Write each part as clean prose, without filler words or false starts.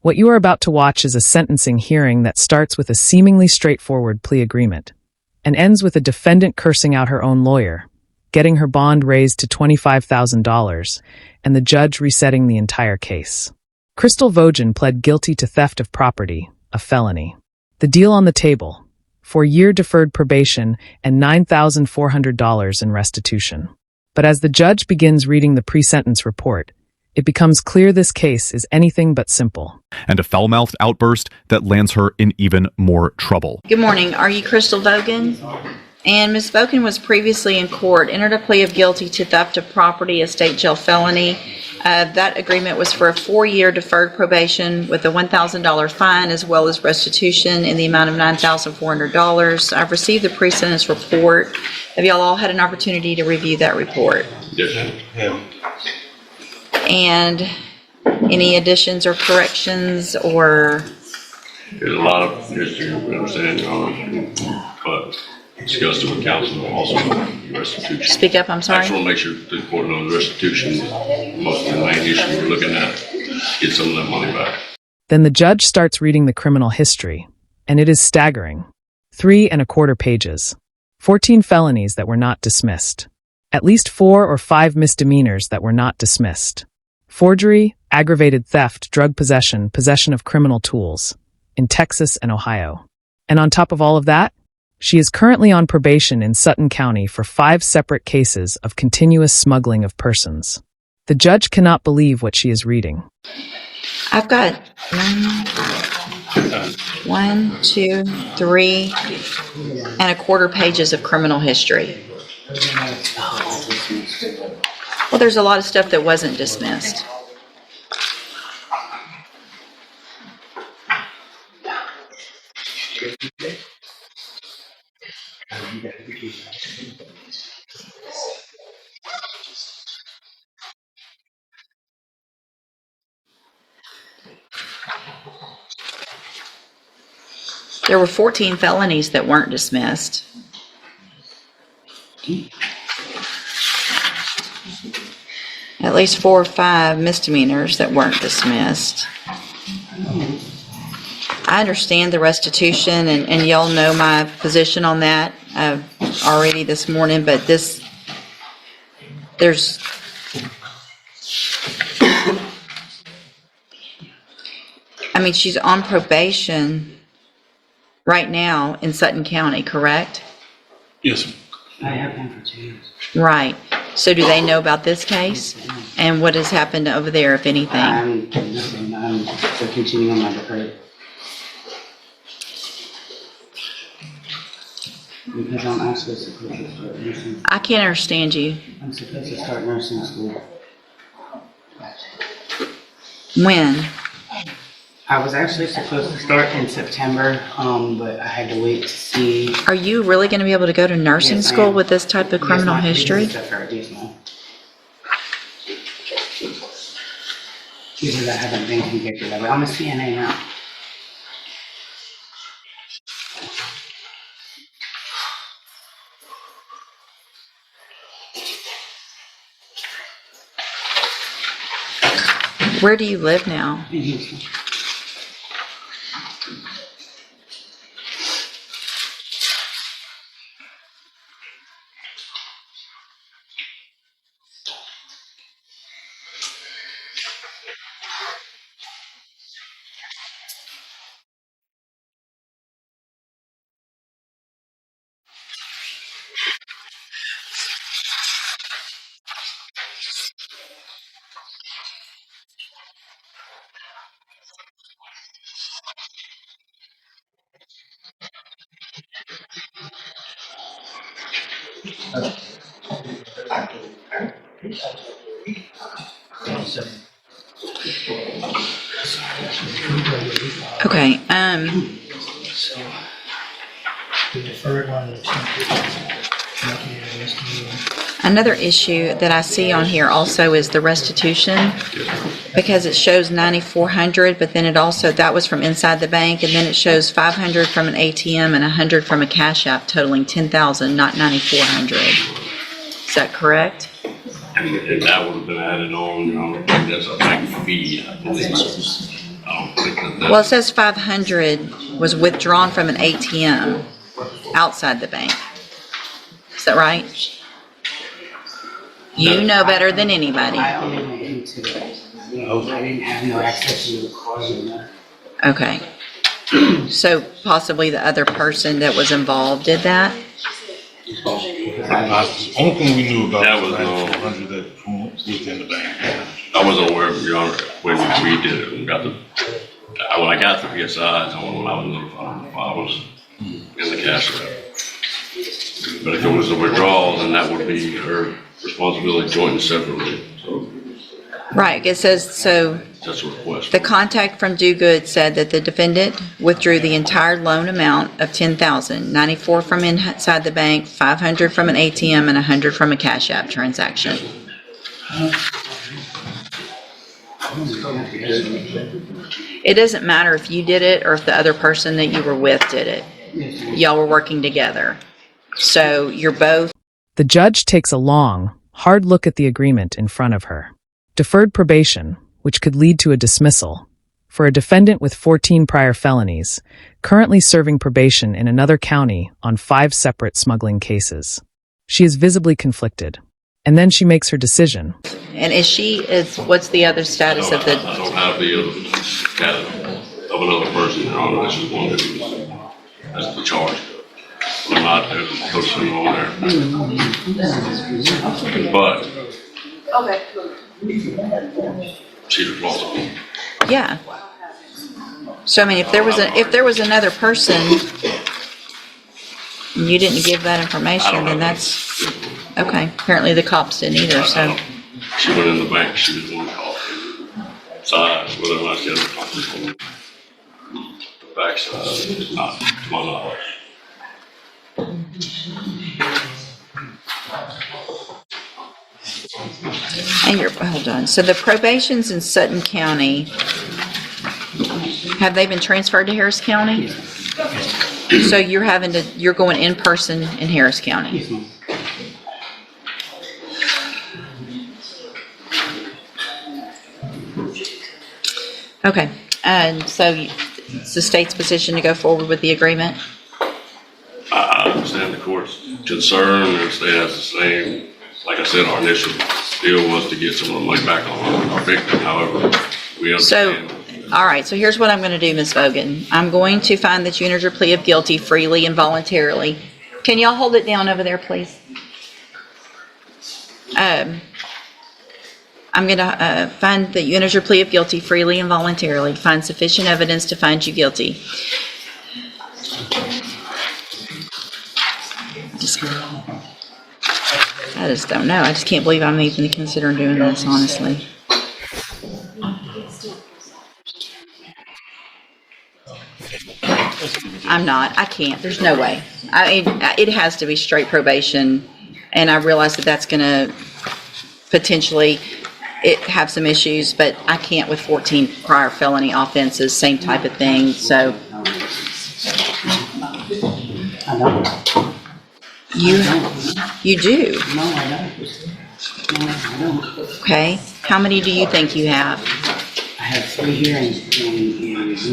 What you are about to watch is a sentencing hearing that starts with a seemingly straightforward plea agreement and ends with a defendant cursing out her own lawyer, getting her bond raised to $25,000, and the judge resetting the entire case. Crystal Vogin pled guilty to theft of property, a felony. The deal on the table: 4-year deferred probation and $9,400 in restitution. But as the judge begins reading the pre-sentence report, it becomes clear this case is anything but simple. And a foul-mouthed outburst that lands her in even more trouble. Good morning. Are you Crystal Vogin? And Ms. Vogin was previously in court, entered a plea of guilty to theft of property, a state jail felony. That agreement was for a 4-year deferred probation with a $1,000 fine as well as restitution in the amount of $9,400. I've received the pre-sentence report. Have y'all all had an opportunity to review that report? Yes, ma'am. And any additions or corrections or? There's a lot of history we understand, Your Honor, but discussed it with counsel also restitution. Speak up, I'm I sorry. just want to make sure the court knows restitution, most of the main issue we're looking at, get some of that money back. Then the judge starts reading the criminal history, and it is staggering. 3¼ pages. 14 felonies that were not dismissed. At least 4 or 5 misdemeanors that were not dismissed. Forgery, aggravated theft, drug possession, possession of criminal tools in Texas and Ohio. And on top of all of that, she is currently on probation in Sutton County for 5 separate cases of continuous smuggling of persons. The judge cannot believe what she is reading. I've got 1, 2, 3¼ pages of criminal history. Well, there's a lot of stuff that wasn't dismissed. There were 14 felonies that weren't dismissed. At least 4 or 5 misdemeanors that weren't dismissed. I understand the restitution, and y'all know my position on that already this morning, but there's I mean, she's on probation right now in Sutton County, correct? Yes, ma'am. I have been for 2 years. Right. So do they know about this case? And what has happened over there, if anything? Nothing. I'm still continuing on my deferred. Because I'm actually supposed to start nursing. I can't understand you. I'm supposed to start nursing school. When? I was actually supposed to start in September, but I had to wait to see. Are you really going to be able to go to nursing Yes, I school am. with this type of criminal history? Yes, ma'am. Because I haven't been convicted of it. I'm a CNA now. Where do you live now? In Houston. Okay. The deferred one, the 10 Another issue that I see on here also is the restitution, because it shows $9,400, but then it also, that was from inside the bank, and then it shows $500 from an ATM and $100 from a cash app, totaling $10,000, not $9,400. Is that correct? And that would have been added on, Your Honor. I think that's a bank fee, I believe. I don't think Well, it says 500 was withdrawn from an ATM outside the bank. Is that right? You know better than anybody. I only went into it. I didn't have no access to the card or nothing. Okay. So possibly the other person that was involved did that? The only thing we knew about That was was the 400 that was in the bank. I wasn't aware of it, Your Honor, when we did it, when I got the PSIs, when I was notified, I was in the cash wrap. But if it was a withdrawal, then that would be her responsibility joint and separately, so Right, it says, so that's a request. the contact from Do Good said that the defendant withdrew the entire loan amount of $10,000, 94 from inside the bank, 500 from an ATM, and 100 from a Cash App transaction. It doesn't matter if you did it or if the other person that you were with did it. Y'all were working together. So you're both. The judge takes a long, hard look at the agreement in front of her. Deferred probation, which could lead to a dismissal, for a defendant with 14 prior felonies, currently serving probation in another county on 5 separate smuggling cases. She is visibly conflicted. And then she makes her decision. And what's the other status of the? I don't have the other status of another person, Your Honor, that's just one that was, that's the charge. I'm not posting on there. But. She's responsible. Yeah. So I mean, if there was another person, and you didn't give that information, then that's, okay. Apparently the cops didn't either, so. She went in the bank, she was the one called. Size, whether or not she has a conflict. The backside is not, to my knowledge. And hold on. So the probations in Sutton County, have they been transferred to Harris County? So you're going in person in Harris County? Okay, and so it's the state's position to go forward with the agreement? I understand the court's concern, and the state has the same. Like I said, our initial deal was to get some of the money back on our victim, however, we understand. So, all right, so here's what I'm going to do, Ms. Vogan. I'm going to find that you entered your plea of guilty freely and voluntarily. Can y'all hold it down over there, please? I'm going to find that you entered your plea of guilty freely and voluntarily, find sufficient evidence to find you guilty. I just don't know. I just can't believe I'm even considering doing this, honestly. I'm not. I can't. There's no way. I mean, it has to be straight probation, and I realize that that's going to potentially have some issues, but I can't with 14 prior felony offenses, same type of thing, so. I don't. You do? No, I don't. No, I don't. Okay. How many do you think you have? I have 3 here and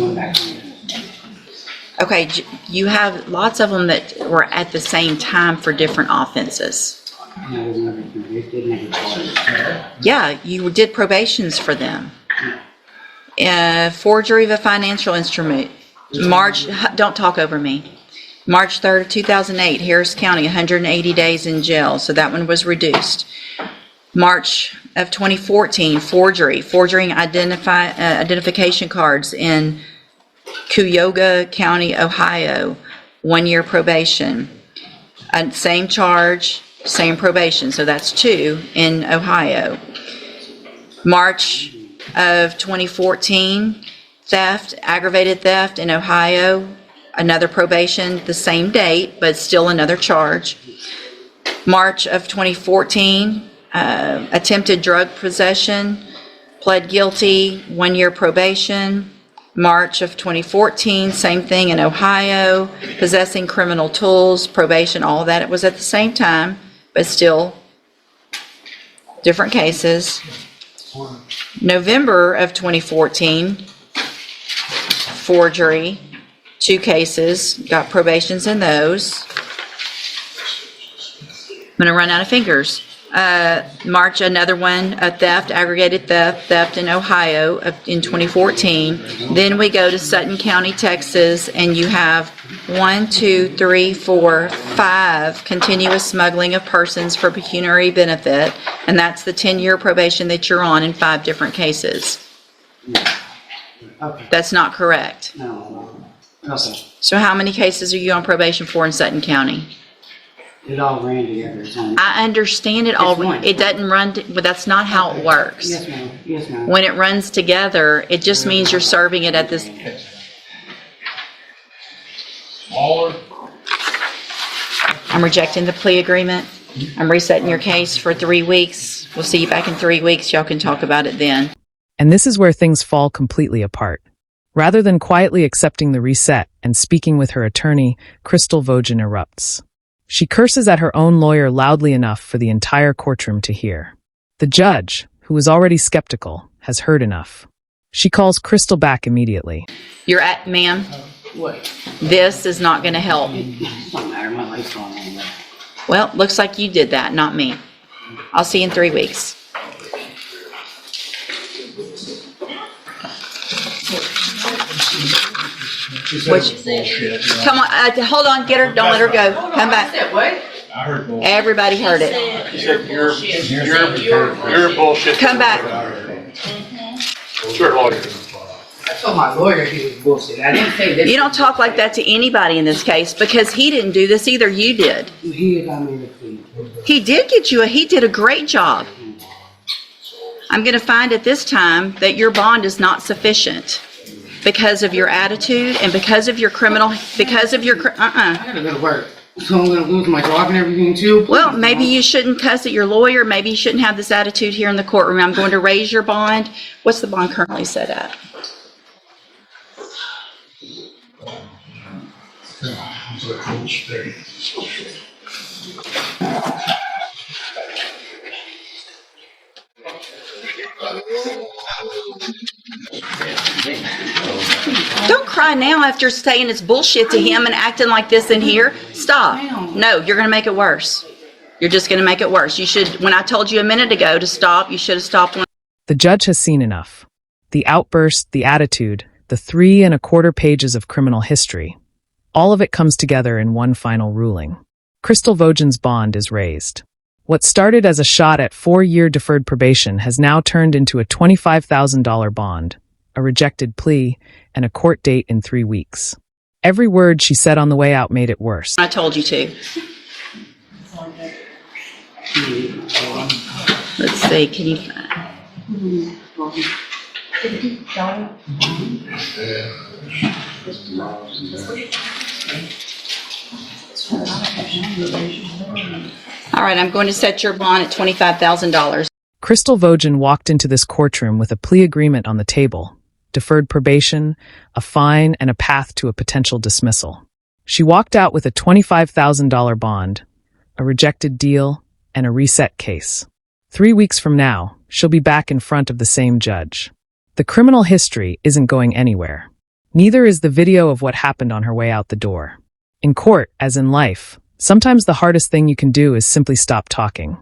one back home. Okay, you have lots of them that were at the same time for different offenses. And I was never convicted, never charged. Yeah, you did probations for them. Forgery of a financial instrument. Don't talk over me. March 3rd, 2008, Harris County, 180 days in jail, so that one was reduced. March of 2014, forging identification cards in Cuyahoga County, Ohio, 1 year probation. Same charge, same probation, so that's 2 in Ohio. March of 2014, aggravated theft in Ohio, another probation, the same date, but still another charge. March of 2014, attempted drug possession, pled guilty, 1 year probation. March of 2014, same thing in Ohio, possessing criminal tools, probation, all of that. It was at the same time, but still different cases. November of 2014, forgery, 2 cases, got probations in those. I'm gonna run out of fingers. March, another one, a theft, aggravated theft in Ohio in 2014. Then we go to Sutton County, Texas, and you have 1, 2, 3, 4, 5 continuous smuggling of persons for pecuniary benefit, and that's the 10-year probation that you're on in 5 different cases. Okay. That's not correct. No. Okay. So how many cases are you on probation for in Sutton County? It all ran together. So. I understand it all. one. It doesn't run, but that's not how it works. Yes, ma'am. Yes, ma'am. When it runs together, it just means you're serving it at this. I'm rejecting the plea agreement. I'm resetting your case for 3 weeks. We'll see you back in 3 weeks. Y'all can talk about it then. And this is where things fall completely apart. Rather than quietly accepting the reset and speaking with her attorney, Crystal Vogin erupts. She curses at her own lawyer loudly enough for the entire courtroom to hear. The judge, who was already skeptical, has heard enough. She calls Crystal back immediately. Ma'am, What? this is not going to help. It don't matter. My life's going on. Well, looks like you did that, not me. I'll see you in 3 weeks. Come on, hold on, get her, don't let her go. Come back. Everybody heard it. You're bullshit. Come back. Sure, lawyer. I told my lawyer he was bullshit. I didn't say this. You don't talk like that to anybody in this case because he didn't do this either, you did. He got me the plea. He did get you, he did a great job. I'm going to find at this time that your bond is not sufficient because of your attitude and because of your criminal, I gotta go to work. So I'm gonna lose my job and everything too. Well, maybe you shouldn't cuss at your lawyer. Maybe you shouldn't have this attitude here in the courtroom. I'm going to raise your bond. What's the bond currently set at? Don't cry now after saying it's bullshit to him and acting like this in here. Stop. No, you're going to make it worse. You're just going to make it worse. You should, when I told you a minute ago to stop, you should have stopped when. The judge has seen enough. The outburst, the attitude, the 3 1/4 pages of criminal history. All of it comes together in one final ruling. Crystal Vogin's bond is raised. What started as a shot at 4-year deferred probation has now turned into a $25,000 bond, a rejected plea, and a court date in 3 weeks. Every word she said on the way out made it worse. I told you to. Let's see, can you. All right, I'm going to set your bond at $25,000. Crystal Vogin walked into this courtroom with a plea agreement on the table, deferred probation, a fine, and a path to a potential dismissal. She walked out with a $25,000 bond, a rejected deal, and a reset case. 3 weeks from now, she'll be back in front of the same judge. The criminal history isn't going anywhere. Neither is the video of what happened on her way out the door. In court, as in life, sometimes the hardest thing you can do is simply stop talking.